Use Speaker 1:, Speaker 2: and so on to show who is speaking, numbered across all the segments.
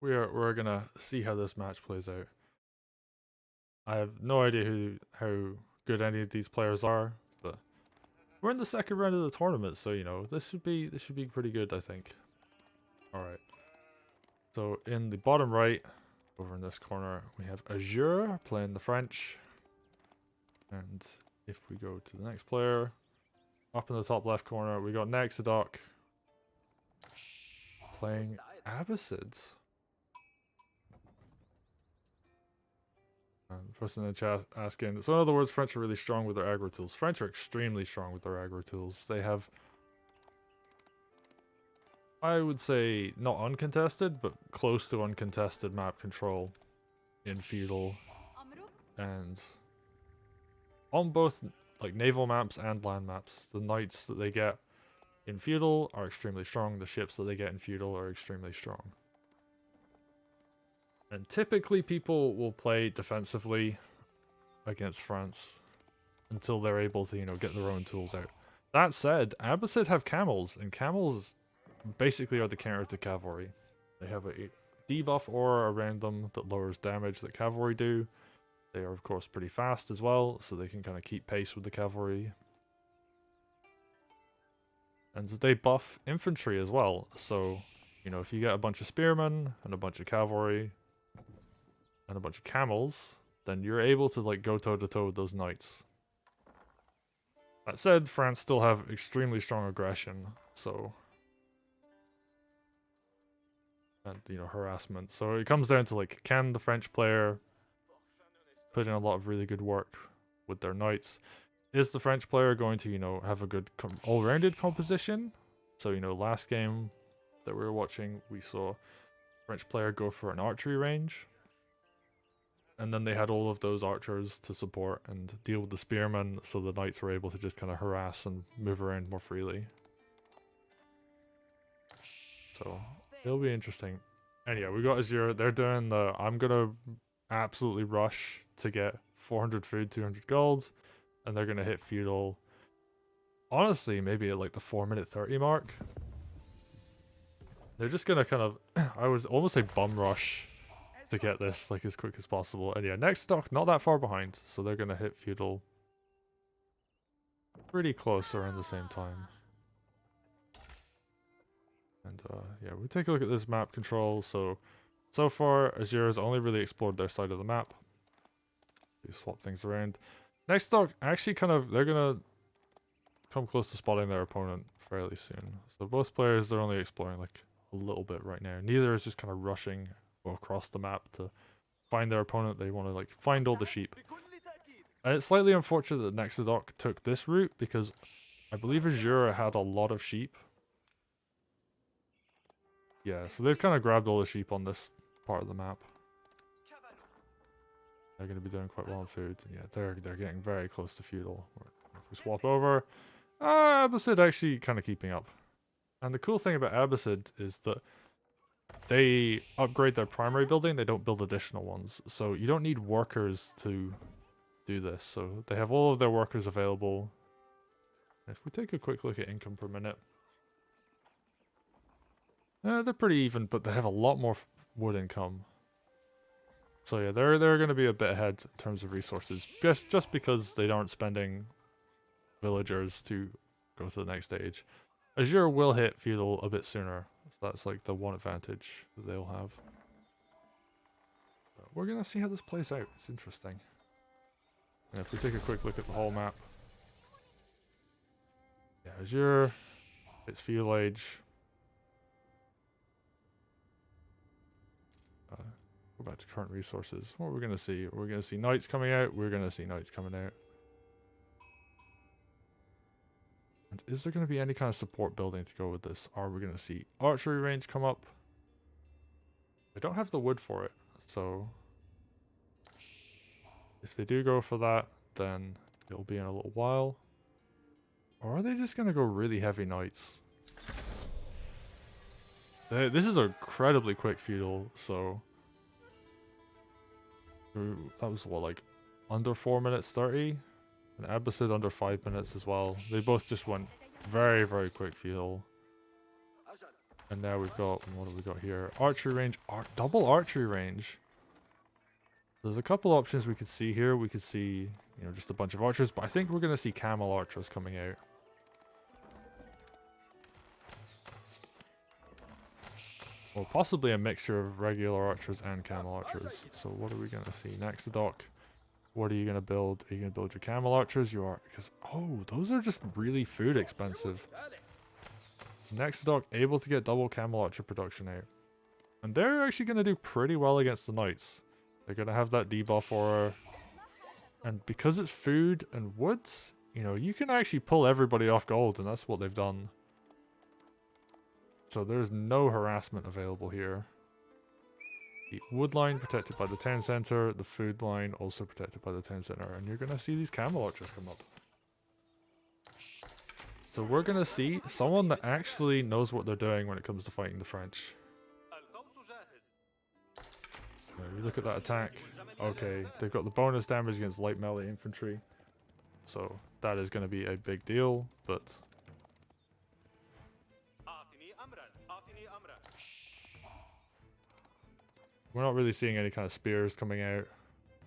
Speaker 1: we're gonna see how this match plays out. I have no idea how good any of these players are, but we're in the second round of the tournament, so you know this should be pretty good, I think. All right. So in the bottom right, over in this corner, we have Azure playing the French, and if we go to the next player, up in the top left corner, we got Nexodok playing Abbasid. Person in the chat asking, so in other words, French are really strong with their aggro tools. French are extremely strong with their aggro tools. They have, I would say, not uncontested, but close to uncontested map control in feudal, and on both like naval maps and land maps, the knights that they get in feudal are extremely strong. The ships that they get in feudal are extremely strong. And typically people will play defensively against France until they're able to, you know, get their own tools out. That said, Abbasid have camels, and camels basically are the counter to cavalry. They have a debuff aura around them that lowers damage that cavalry do. They are of course pretty fast as well, so they can kind of keep pace with the cavalry. And they buff infantry as well, so, you know, if you get a bunch of spearmen and a bunch of cavalry and a bunch of camels, then you're able to like go toe to toe with those knights. That said, France still have extremely strong aggression, so, and you know, harassment. So it comes down to like, can the French player put in a lot of really good work with their knights? Is the French player going to, you know, have a good all-rounded composition? So, you know, last game that we were watching, we saw French player go for an archery range, and then they had all of those archers to support and deal with the spearmen, so the knights were able to just kind of harass and move around more freely. So it'll be interesting. And yeah, we got Azure. They're doing the, I'm gonna absolutely rush to get 400 food, 200 gold, and they're gonna hit feudal. Honestly, maybe at like the 4-minute 30 mark. They're just gonna kind of, I would almost say bum rush to get this like as quick as possible. And yeah, Nexodok not that far behind, so they're gonna hit feudal pretty close around the same time. And yeah, we take a look at this map control. So far, Azure has only really explored their side of the map. We swap things around. Nexodok actually kind of, they're gonna come close to spotting their opponent fairly soon. So both players, they're only exploring like a little bit right now. Neither is just kind of rushing across the map to find their opponent. They want to like find all the sheep. And it's slightly unfortunate that Nexodok took this route because I believe Azure had a lot of sheep. Yeah, so they've kind of grabbed all the sheep on this part of the map. They're going to be doing quite well on food. And yeah, they're getting very close to feudal. If we swap over, Abbasid actually kind of keeping up. And the cool thing about Abbasid is that they upgrade their primary building, they don't build additional ones. So you don't need workers to do this. So they have all of their workers available. If we take a quick look at income per minute, they're pretty even, but they have a lot more wood income. So yeah, they're going to be a bit ahead in terms of resources, just because they aren't spending villagers to go to the next stage. Azure will hit feudal a bit sooner, so that's like the one advantage that they'll have. But we're gonna see how this plays out. It's interesting. And if we take a quick look at the whole map, yeah, Azure, it's feudal age. Go back to current resources. What are we gonna see? We're gonna see knights coming out. We're gonna see knights coming out. And is there going to be any kind of support building to go with this? Are we going to see archery range come up? They don't have the wood for it, so if they do go for that, then it'll be in a little while. Or are they just going to go really heavy knights? This is an incredibly quick feudal, so that was what, like under 4 minutes 30? And Abbasid under 5 minutes as well. They both just went very, very quick feudal. And now we've got, what have we got here? Archery range, double archery range. There's a couple options we could see here. We could see, you know, just a bunch of archers, but I think we're going to see camel archers coming out. Or possibly a mixture of regular archers and camel archers. So what are we going to see? Nexodok, what are you going to build? Are you going to build your camel archers? You are, because, oh, those are just really food expensive. Nexodok able to get double camel archer production out. And they're actually going to do pretty well against the knights. They're going to have that debuff aura. And because it's food and woods, you know, you can actually pull everybody off gold, and that's what they've done. So there's no harassment available here. The wood line protected by the town center, the food line also protected by the town center, and you're going to see these camel archers come up. So we're going to see someone that actually knows what they're doing when it comes to fighting the French. Now, you look at that attack. Okay, they've got the bonus damage against light melee infantry. So that is going to be a big deal, but... we're not really seeing any kind of spears coming out.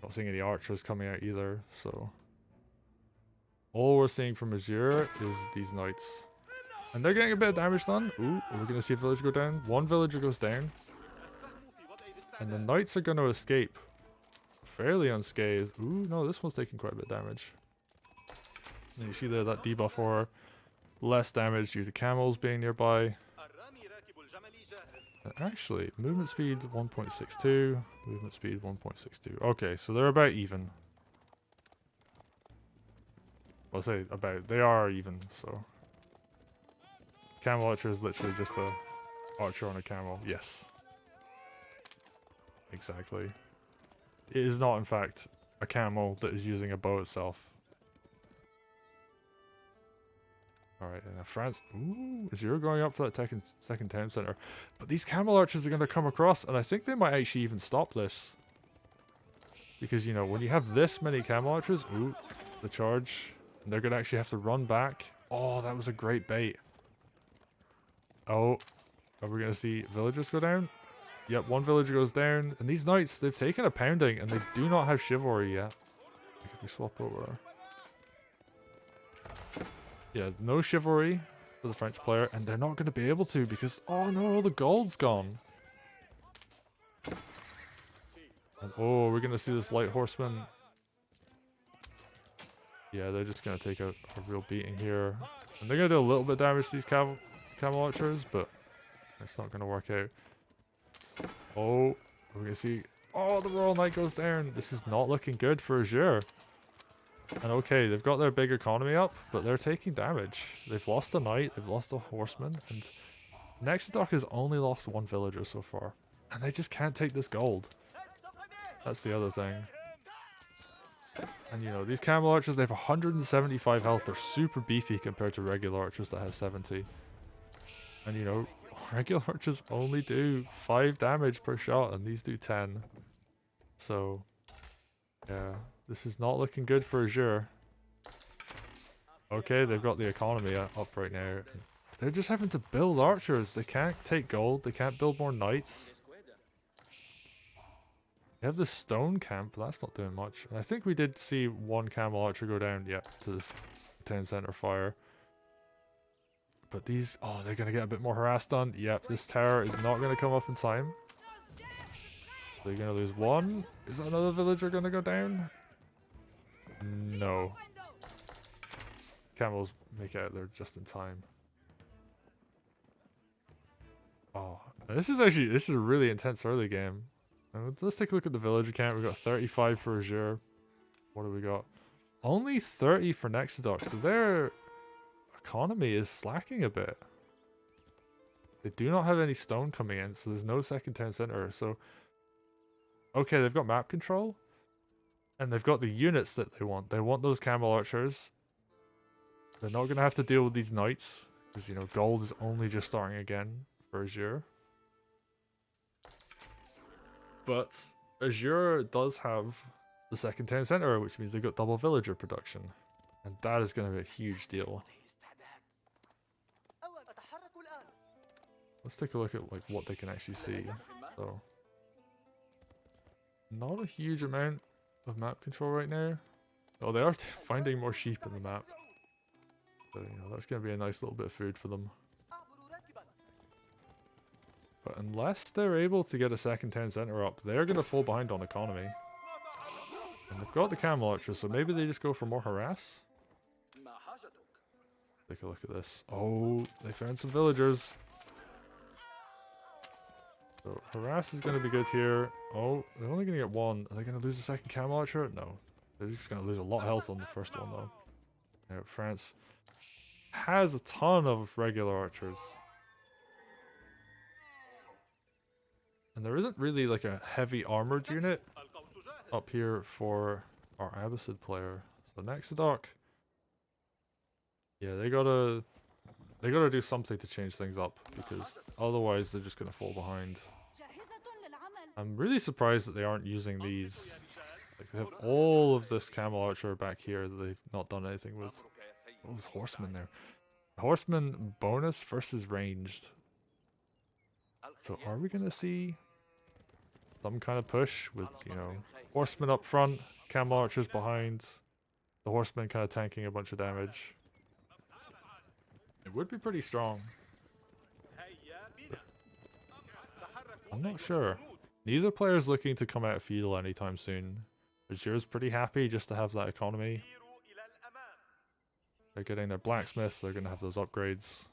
Speaker 1: Not seeing any archers coming out either, so... all we're seeing from Azure is these knights. And they're getting a bit of damage done. Ooh, we're going to see a villager go down. One villager goes down. And the knights are going to escape. Fairly unscathed. Ooh, no, this one's taking quite a bit of damage. And you see there that debuff aura. Less damage due to camels being nearby. Actually, movement speed 1.62, movement speed 1.62. Okay, so they're about even. I'll say about. They are even, so. Camel archer is literally just a archer on a camel. Yes. Exactly. It is not, in fact, a camel that is using a bow itself. Alright, and France. Ooh, Azure going up for that second town center. But these camel archers are going to come across, and I think they might actually even stop this. Because, you know, when you have this many camel archers, ooh, the charge, and they're going to actually have to run back. Oh, that was a great bait. Oh, are we going to see villagers go down? Yep, one villager goes down. And these knights, they've taken a pounding, and they do not have chivalry yet. If we swap over... yeah, no chivalry for the French player, and they're not going to be able to because, oh no, all the gold's gone. And, oh, we're going to see this light horseman. Yeah, they're just going to take a real beating here. And they're going to do a little bit of damage to these camel archers, but it's not going to work out. Oh, we're going to see, oh, the Royal Knight goes down. This is not looking good for Azure. And okay, they've got their big economy up, but they're taking damage. They've lost a knight, they've lost a horseman, and Nexodok has only lost one villager so far. And they just can't take this gold. That's the other thing. And you know, these camel archers, they have 175 health. They're super beefy compared to regular archers that have 70. And you know, regular archers only do 5 damage per shot, and these do 10. So, yeah. This is not looking good for Azure. Okay, they've got the economy up right now. They're just having to build archers. They can't take gold. They can't build more knights. They have this stone camp. That's not doing much. And I think we did see one camel archer go down, yep, to this town center fire. But these... oh, they're going to get a bit more harassed done. Yep, this tower is not going to come up in time. They're going to lose one. Is another villager going to go down? No. Camels make out there just in time. Oh, this is a really intense early game. Let's take a look at the villager count. We've got 35 for Azure. What do we got? Only 30 for Nexodok, so their economy is slacking a bit. They do not have any stone coming in, so there's no second town center. So, okay, they've got map control. And they've got the units that they want. They want those camel archers. They're not going to have to deal with these knights. Because, you know, gold is only just starting again for Azure. But Azure does have the second town center, which means they've got double villager production. And that is going to be a huge deal. let's take a look at like what they can actually see. So, not a huge amount of map control right now. Oh, they are finding more sheep in the map. So, you know, that's going to be a nice little bit of food for them. But unless they're able to get a second town center up, they're going to fall behind on economy. And they've got the camel archers, so maybe they just go for more harass? Take a look at this. Oh, they found some villagers. So harass is going to be good here. Oh, they're only going to get one. Are they going to lose a second camel archer? No. They're just going to lose a lot of health on the first one though. Now France has a ton of regular archers. And there isn't really like a heavy armored unit up here for our Abbasid player. So Nexodok, yeah, they gotta do something to change things up because otherwise they're just gonna fall behind. I'm really surprised that they aren't using these. Like they have all of this camel archer back here that they've not done anything with. Oh, there's horsemen there. Horseman bonus versus ranged. So are we gonna see some kind of push with, you know, horsemen up front, camel archers behind, the horsemen kind of tanking a bunch of damage? It would be pretty strong. I'm not sure. Neither player's looking to come out of feudal anytime soon. Azure's pretty happy just to have that economy. They're getting their blacksmiths, they're going to have those upgrades.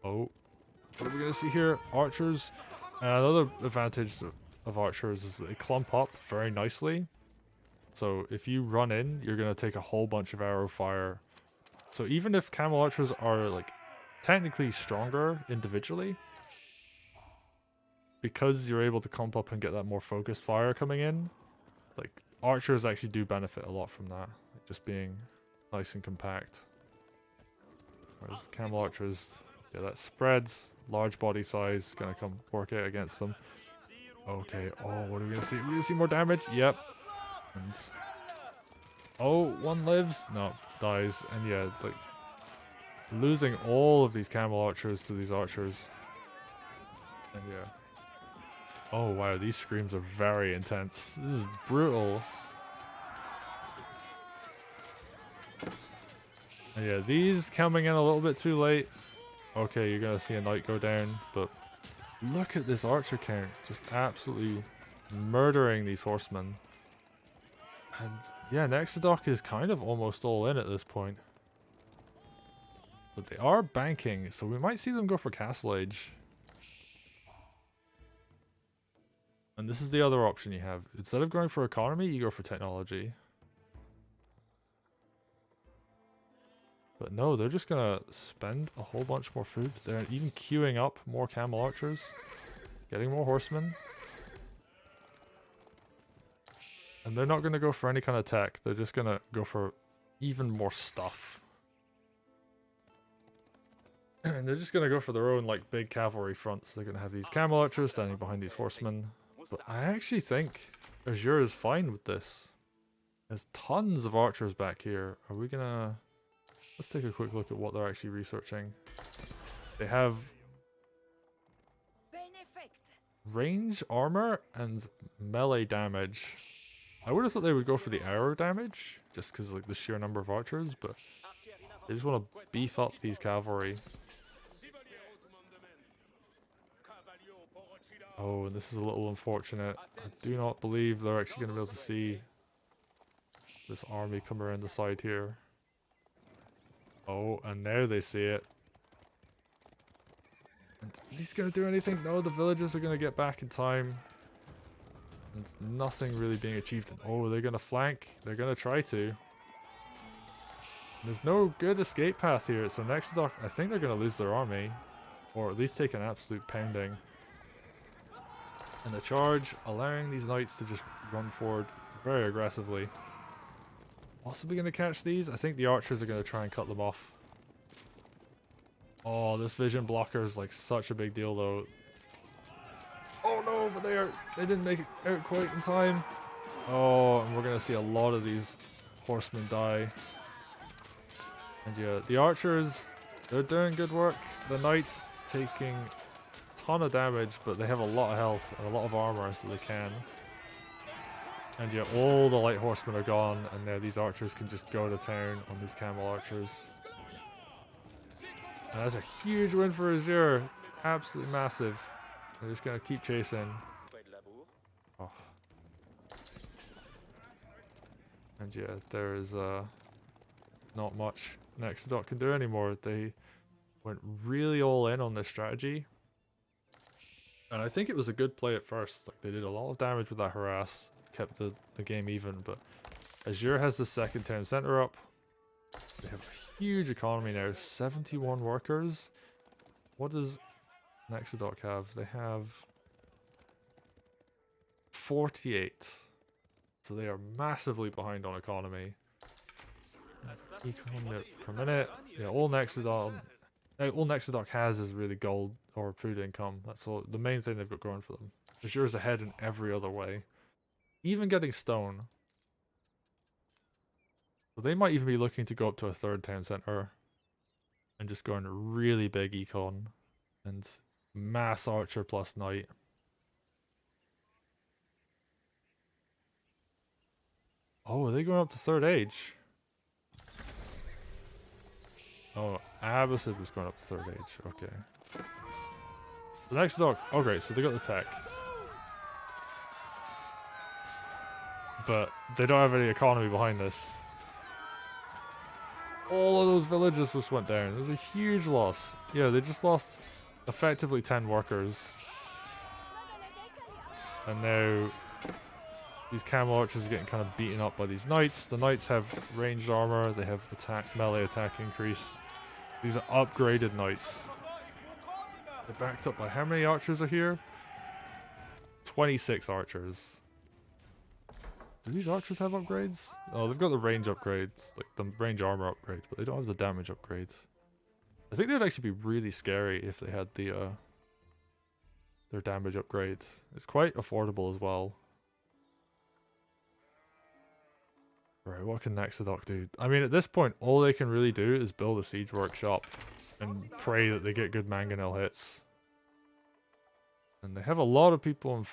Speaker 1: Oh, what are we going to see here? Archers. Another advantage of archers is that they clump up very nicely. So if you run in, you're going to take a whole bunch of arrow fire. So even if camel archers are like technically stronger individually, because you're able to clump up and get that more focused fire coming in, like archers actually do benefit a lot from that, like just being nice and compact. Whereas camel archers, yeah, that spreads, large body size, gonna come work out against them. Okay, oh, what are we gonna see? Are we gonna see more damage? Yep. And oh, one lives, no, dies, and yeah, like losing all of these camel archers to these archers. And yeah. Oh wow, these screams are very intense. This is brutal. And yeah, these coming in a little bit too late. Okay, you're gonna see a knight go down, but look at this archer count. Just absolutely murdering these horsemen. And yeah, Nexodok is kind of almost all in at this point. But they are banking, so we might see them go for Castle Age. And this is the other option you have. Instead of going for economy, you go for technology. But no, they're just gonna spend a whole bunch more food. They're even queuing up more camel archers. Getting more horsemen. And they're not gonna go for any kind of tech. They're just gonna go for even more stuff. And they're just gonna go for their own like big cavalry fronts. They're gonna have these camel archers standing behind these horsemen. But I actually think Azure is fine with this. There's tons of archers back here. Are we gonna... Let's take a quick look at what they're actually researching. They have range armor and melee damage. I would have thought they would go for the arrow damage, just because like the sheer number of archers, but they just want to beef up these cavalry. Oh, and this is a little unfortunate. I do not believe they're actually going to be able to see this army come around the side here. Oh, and now they see it. And is he going to do anything? No, the villagers are going to get back in time. And nothing really being achieved. And oh, they're going to flank. They're going to try to. There's no good escape path here. So Nexodok, I think they're going to lose their army. Or at least take an absolute pounding. And the charge, allowing these knights to just run forward very aggressively. Possibly going to catch these. I think the archers are going to try and cut them off. Oh, this vision blocker is like such a big deal though. Oh no, but they didn't make it out quite in time. Oh, and we're going to see a lot of these horsemen die. And yeah, the archers, they're doing good work. The knights taking a ton of damage, but they have a lot of health and a lot of armor, so they can. And yeah, all the light horsemen are gone, and now these archers can just go to town on these camel archers. And that's a huge win for Azure. Absolutely massive. They're just gonna keep chasing. Oh. And yeah, there is not much Nexodok can do anymore. They went really all in on this strategy. And I think it was a good play at first. Like, they did a lot of damage with that harass, kept the game even, but Azure has the second town center up. They have a huge economy now, 71 workers. What does Nexodok have? They have 48. So they are massively behind on economy. Econ per minute. Yeah, all Nexodok has is really gold or food income. That's all, the main thing they've got going for them. Azure's ahead in every other way. Even getting stone. So they might even be looking to go up to a third town center and just go in really big econ and mass archer plus knight. Oh, are they going up to third age? Oh, Abbasid was going up to third age. Okay. The next dock. Oh, great. So they got the tech. But they don't have any economy behind this. All of those villages just went down. There's a huge loss. Yeah, they just lost effectively 10 workers. And now these camel archers are getting kind of beaten up by these knights. The knights have ranged armor. They have melee attack increase. These are upgraded knights. They're backed up by how many archers are here? 26 archers. Do these archers have upgrades? Oh, they've got the range upgrades, like the range armor upgrades, but they don't have the damage upgrades. I think they'd actually be really scary if they had the their damage upgrades. It's quite affordable as well. Right, what can Nexodok do? I mean, at this point, all they can really do is build a siege workshop and pray that they get good mangonel hits. And they have a lot of people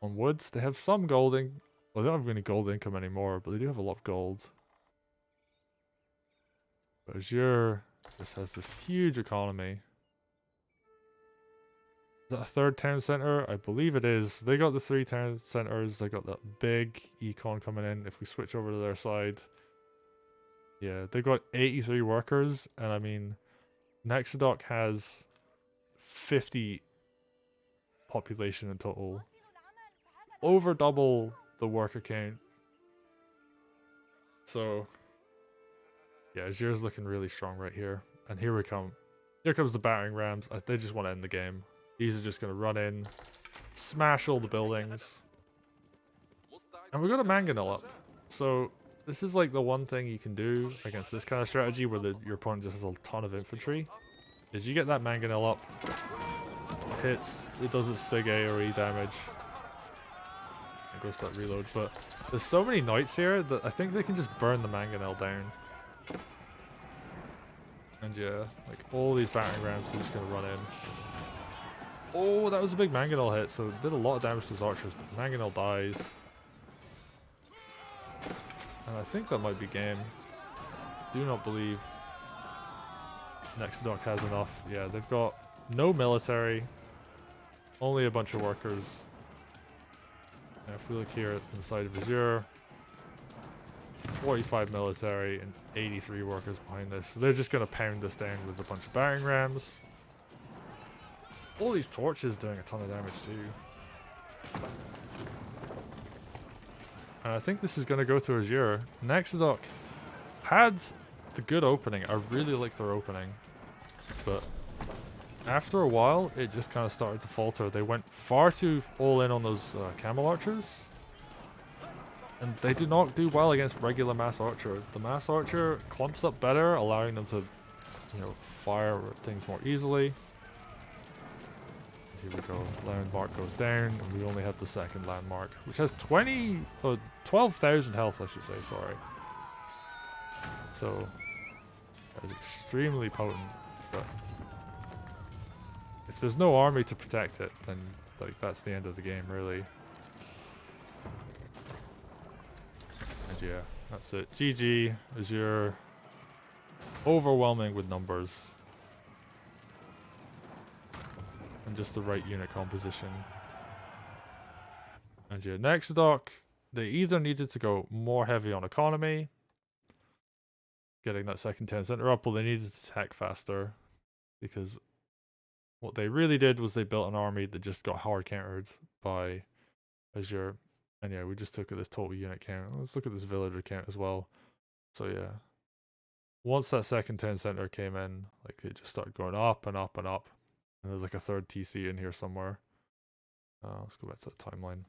Speaker 1: on woods. They have some golding. Well, they don't have any gold income anymore, but they do have a lot of gold. But Azure just has this huge economy. Is that a third town center? I believe it is. They got the 3 town centers. They got that big econ coming in. If we switch over to their side. Yeah, they got 83 workers. And I mean, Nexodok has 50 population in total. Over double the worker count. So yeah, Azure's looking really strong right here. And here we come. Here comes the battering rams. They just want to end the game. These are just going to run in, smash all the buildings. And we've got a mangonel up. So this is like the one thing you can do against this kind of strategy where your opponent just has a ton of infantry. Is you get that mangonel up, hits, it does its big AoE damage. It goes for that reload, but there's so many knights here that I think they can just burn the mangonel down. And yeah, like all these battering rams are just going to run in. Oh, that was a big mangonel hit, so it did a lot of damage to his archers, but mangonel dies. And I think that might be game. Do not believe Nexodok has enough. Yeah, they've got no military, only a bunch of workers. Now if we look here at the side of Azure, 45 military and 83 workers behind this. So they're just going to pound this down with a bunch of battering rams. All these torches doing a ton of damage too. And I think this is going to go to Azure. Nexodok had the good opening. I really like their opening. But after a while, it just kind of started to falter. They went far too all in on those camel archers. And they do not do well against regular mass archer. The mass archer clumps up better, allowing them to, you know, fire things more easily. Here we go. Landmark goes down, and we only have the second landmark, which has 12,000 health, I should say, sorry. So, that is extremely potent. But if there's no army to protect it, then like that's the end of the game, really. And yeah, that's it. GG, Azure. Overwhelming with numbers. And just the right unit composition. And yeah, Nexodok, they either needed to go more heavy on economy, getting that second town center up, or they needed to attack faster. Because what they really did was they built an army that just got hard countered by Azure. And yeah, we just took at this total unit count. Let's look at this villager count as well. So yeah, once that second town center came in, like it just started going up and up and up. And there's like a third TC in here somewhere. Let's go back to the timeline.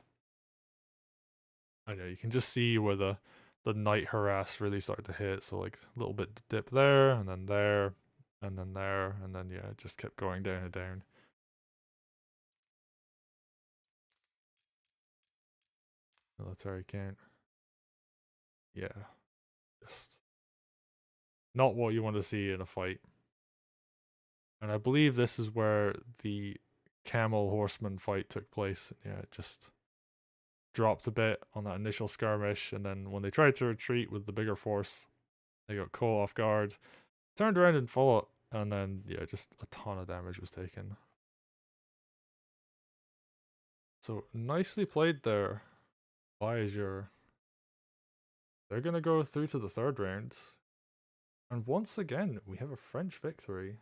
Speaker 1: I know you can just see where the night harass really started to hit. So like a little bit dip there, and then there, and then there, and then yeah, it just kept going down and down. Military count. Yeah, just not what you want to see in a fight. And I believe this is where the camel horseman fight took place. Yeah, it just dropped a bit on that initial skirmish, and then when they tried to retreat with the bigger force, they got caught off guard, turned around and fought, and then yeah, just a ton of damage was taken. So nicely played there by Azure. They're gonna go through to the third round, and once again we have a French victory.